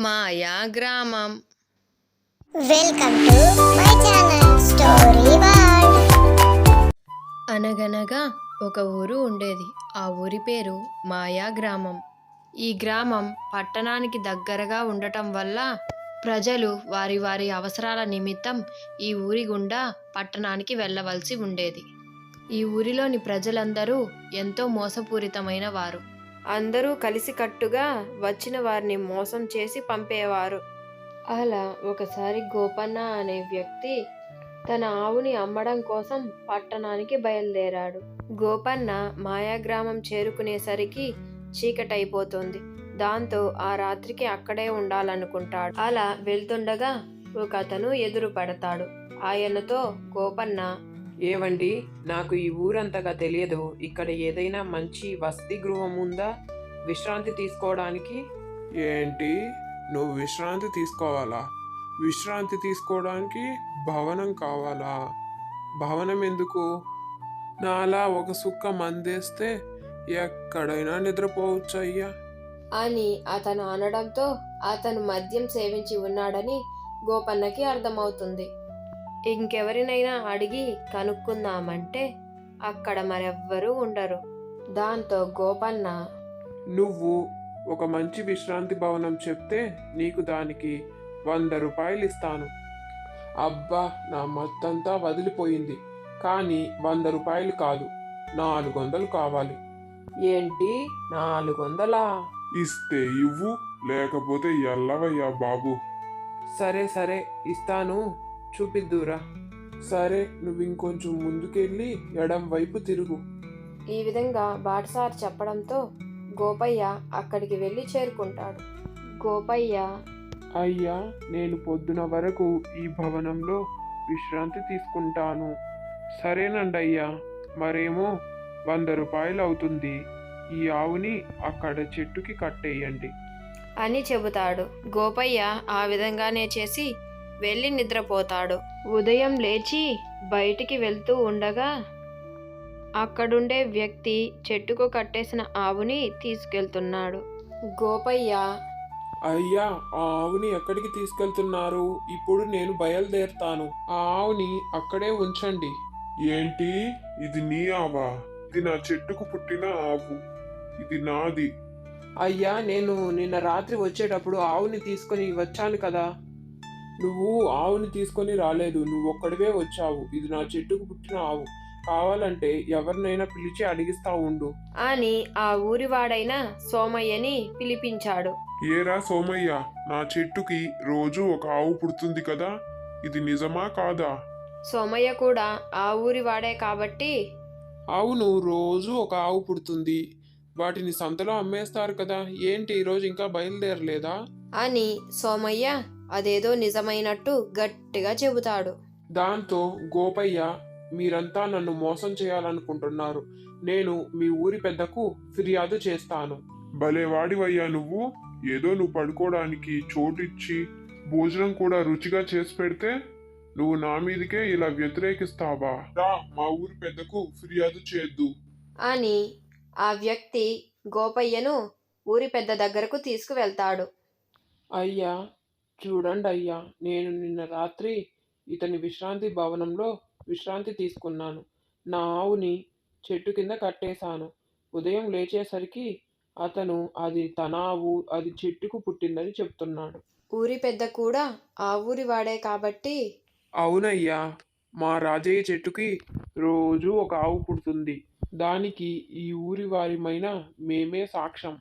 మాయా గ్రామం. Welcome to my channel story world. అనగనగా ఒక ఊరు ఉండేది. ఆ ఊరి పేరు మాయా గ్రామం. ఈ గ్రామం పట్టణానికి దగ్గరగా ఉండటం వల్ల ప్రజలు వారి వారి అవసరాల నిమిత్తం ఈ ఊరి గుండా పట్టణానికి వెళ్ళవలసి ఉండేది. ఈ ఊరిలోని ప్రజలందరూ ఎంతో మోసపూరితమైన వారు. అందరూ కలిసికట్టుగా వచ్చిన వారిని మోసం చేసి పంపేవారు. అలా ఒకసారి గోపన్న అనే వ్యక్తి తన ఆవుని అమ్మడం కోసం పట్టణానికి బయలుదేరాడు. గోపన్న మాయాగ్రామం చేరుకునేసరికి చీకటైపోతుంది. దాంతో ఆ రాత్రికి అక్కడే ఉండాలనుకుంటాడు. అలా వెళ్తుండగా ఒక అతను ఎదురు పడతాడు. ఆయనతో గోపన్న, ఏవండి, నాకు ఈ ఊరంతగా తెలియదు. ఇక్కడ ఏదైనా మంచి వసతి గృహం ఉందా విశ్రాంతి తీసుకోవడానికి? ఏంటి, నువ్వు విశ్రాంతి తీసుకోవాలా? విశ్రాంతి తీసుకోవడానికి భవనం కావాలా? భవనం ఎందుకు? నాలా ఒక సుక్క మందేస్తే ఎక్కడైనా నిద్రపోవచ్చు అయ్యా అని అతను అనడంతో అతను మద్యం సేవించి ఉన్నాడని గోపన్నకి అర్థమవుతుంది. ఇంకెవరినైనా అడిగి కనుక్కుందామంటే అక్కడ మరెవ్వరూ ఉండరు. దాంతో గోపన్న, నువ్వు ఒక మంచి విశ్రాంతి భవనం చెప్తే నీకు దానికి 100 రూపాయలు ఇస్తాను. అబ్బా, నా మత్తంతా వదిలిపోయింది. కానీ 100 రూపాయలు కాదు, 400 కావాలి. ఏంటి, 400? ఇస్తే ఇవ్వు, లేకపోతే ఎల్లవయ్యా బాబు. సరే సరే, ఇస్తాను, చూపిద్దురా. సరే, నువ్వు ఇంకొంచెం ముందుకెళ్ళి ఎడం వైపు తిరుగు. ఈ విధంగా బాటసారి చెప్పడంతో గోపయ్య అక్కడికి వెళ్ళి చేరుకుంటాడు. గోపయ్య, అయ్యా, నేను పొద్దున వరకు ఈ భవనంలో విశ్రాంతి తీసుకుంటాను. సరేనండి అయ్యా, మరేమో 100 రూపాయలు అవుతుంది. ఈ ఆవుని అక్కడ చెట్టుకి కట్టేయండి అని చెబుతాడు. గోపయ్య ఆ విధంగానే చేసి వెళ్ళి నిద్రపోతాడు. ఉదయం లేచి బయటికి వెళ్తూ ఉండగా అక్కడుండే వ్యక్తి చెట్టుకు కట్టేసిన ఆవుని తీసుకెళ్తున్నాడు. గోపయ్య, అయ్యా, ఆ ఆవుని ఎక్కడికి తీసుకెళ్తున్నారు? ఇప్పుడు నేను బయలుదేరుతాను. ఆ ఆవుని అక్కడే ఉంచండి. ఏంటి, ఇది నీ ఆవా? ఇది నా చెట్టుకు పుట్టిన ఆవు, ఇది నాది. అయ్యా, నేను నిన్న రాత్రి వచ్చేటప్పుడు ఆవుని తీసుకొని వచ్చాను కదా. నువ్వు ఆవుని తీసుకొని రాలేదు, నువ్వు ఒక్కడివే వచ్చావు. ఇది నా చెట్టుకు పుట్టిన ఆవు. కావాలంటే ఎవరినైనా పిలిచి అడిగిస్తా ఉండు అని ఆ ఊరివాడైన సోమయ్యని పిలిపించాడు. ఏరా సోమయ్య, నా చెట్టుకి రోజు ఒక ఆవు పుడుతుంది కదా, ఇది నిజమా కాదా? సోమయ్య కూడా ఆ ఊరివాడే కాబట్టి, అవును, రోజు ఒక ఆవు పుడుతుంది. వాటిని సంతలో అమ్మేస్తారు కదా, ఏంటి ఈరోజు ఇంకా బయలుదేరలేదా అని సోమయ్య అదేదో నిజమైనట్టు గట్టిగా చెబుతాడు. దాంతో గోపయ్య, మీరంతా నన్ను మోసం చేయాలనుకుంటున్నారు. నేను మీ ఊరి పెద్దకు ఫిర్యాదు చేస్తాను. భలేవాడివయ్యా నువ్వు. ఏదో నువ్వు పడుకోవడానికి చోటిచ్చి భోజనం కూడా రుచిగా చేసి పెడితే నువ్వు నా మీదకే ఇలా వ్యతిరేకిస్తావా? రా, మా ఊరి పెద్దకు ఫిర్యాదు చేద్దు అని ఆ వ్యక్తి గోపయ్యను ఊరి పెద్ద దగ్గరకు తీసుకువెళ్తాడు. అయ్యా, చూడండి అయ్యా, నేను నిన్న రాత్రి ఇతని విశ్రాంతి భవనంలో విశ్రాంతి తీసుకున్నాను. నా ఆవుని చెట్టు కింద కట్టేశాను. ఉదయం లేచేసరికి అతను అది తన ఆవు, అది చెట్టుకు పుట్టిందని చెప్తున్నాడు. ఊరి పెద్ద కూడా ఆ ఊరి వాడే కాబట్టి, అవునయ్యా, మా రాజయ్య చెట్టుకి రోజు ఒక ఆవు పుడుతుంది. దానికి ఈ ఊరి వారిమైన మేమే సాక్ష్యం.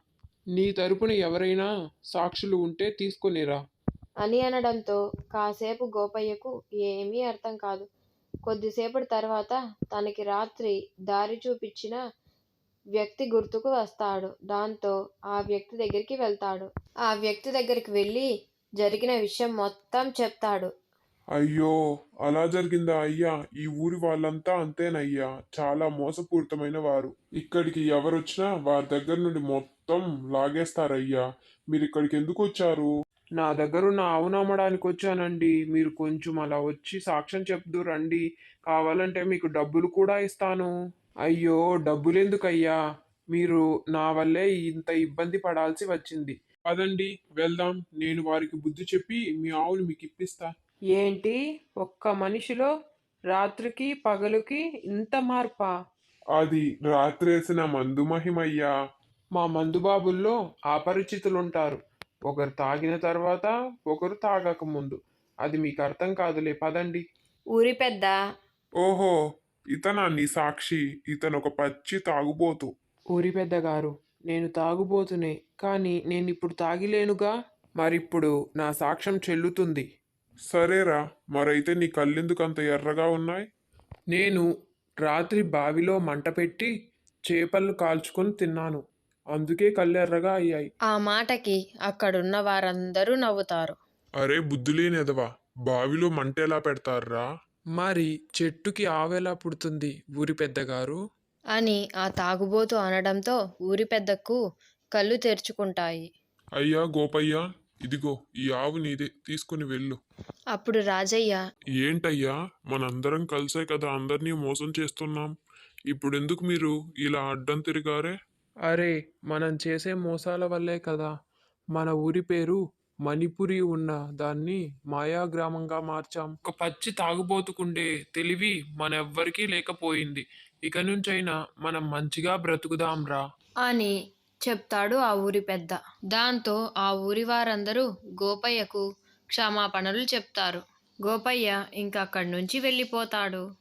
నీ తరపున ఎవరైనా సాక్షులు ఉంటే తీసుకునిరా అని అనడంతో కాసేపు గోపయ్యకు ఏమీ అర్థం కాదు. కొద్దిసేపటి తర్వాత తనకి రాత్రి దారి చూపించిన వ్యక్తి గుర్తుకు వస్తాడు. దాంతో ఆ వ్యక్తి దగ్గరికి వెళ్తాడు. ఆ వ్యక్తి దగ్గరికి వెళ్ళి జరిగిన విషయం మొత్తం చెప్తాడు. అయ్యో, అలా జరిగిందా అయ్యా? ఈ ఊరి వాళ్ళంతా అంతేనయ్యా, చాలా మోసపూరితమైన వారు. ఇక్కడికి ఎవరొచ్చినా వారి దగ్గర నుండి మొత్తం లాగేస్తారయ్యా. మీరు ఇక్కడికి ఎందుకు వచ్చారు? నా దగ్గరున్న ఆవును అమ్మడానికి వచ్చానండి. మీరు కొంచెం అలా వచ్చి సాక్ష్యం చెప్దు రండి. కావాలంటే మీకు డబ్బులు కూడా ఇస్తాను. అయ్యో, డబ్బులెందుకయ్యా? మీరు నా వల్లే ఇంత ఇబ్బంది పడాల్సి వచ్చింది. పదండి వెళ్దాం, నేను వారికి బుద్ధి చెప్పి మీ ఆవులు మీకు ఇప్పిస్తా. ఏంటి, ఒక్క మనిషిలో రాత్రికి పగలుకి ఇంత మార్పా? అది రాత్రేసిన మందు మహిమయ్యా. మా మందుబాబుల్లో అపరిచితులుంటారు. ఒకరు తాగిన తర్వాత ఒకరు తాగక ముందు. అది మీకు అర్థం కాదులే, పదండి. ఊరి పెద్ద ఓహో, ఇతనా నీ సాక్షి? ఇతను ఒక పచ్చి తాగుబోతు. ఊరి పెద్దగారు, నేను తాగుబోతునే, కానీ నేను ఇప్పుడు తాగిలేనుగా. మరిప్పుడు నా సాక్ష్యం చెల్లుతుంది. సరేరా, మరైతే నీ కళ్ళెందుకు అంత ఎర్రగా ఉన్నాయి? నేను రాత్రి బావిలో మంట పెట్టి చేపలను కాల్చుకొని తిన్నాను. అందుకే కళ్ళెర్రగా అయ్యాయి. ఆ మాటకి అక్కడున్న వారందరూ నవ్వుతారు. అరే బుద్ధులేని ఎదవా, బావిలో మంట ఎలా పెడతారా? మరి చెట్టుకి ఆవెలా పుడుతుంది ఊరి పెద్దగారు? అని ఆ తాగుబోతు అనడంతో ఊరి పెద్దకు కళ్ళు తెరుచుకుంటాయి. అయ్యా గోపయ్య, ఇదిగో ఈ ఆవు నీదే, తీసుకుని వెళ్ళు. అప్పుడు రాజయ్య, ఏంటయ్యా, మనందరం కలిసే కదా అందరినీ మోసం చేస్తున్నాం. ఇప్పుడెందుకు మీరు ఇలా అడ్డం తిరిగారే? అరే, మనం చేసే మోసాల వల్లే కదా మన ఊరి పేరు మణిపురి ఉన్న దాన్ని మాయా గ్రామంగా మార్చాం. ఒక పచ్చి తాగుబోతుకుండే తెలివి మనెవ్వరికీ లేకపోయింది. ఇక నుంచైనా మనం మంచిగా బ్రతుకుదాంరా అని చెప్తాడు ఆ ఊరి పెద్ద. దాంతో ఆ ఊరి వారందరూ గోపయ్యకు క్షమాపణలు చెప్తారు. గోపయ్య ఇంక అక్కడి నుంచి వెళ్ళిపోతాడు.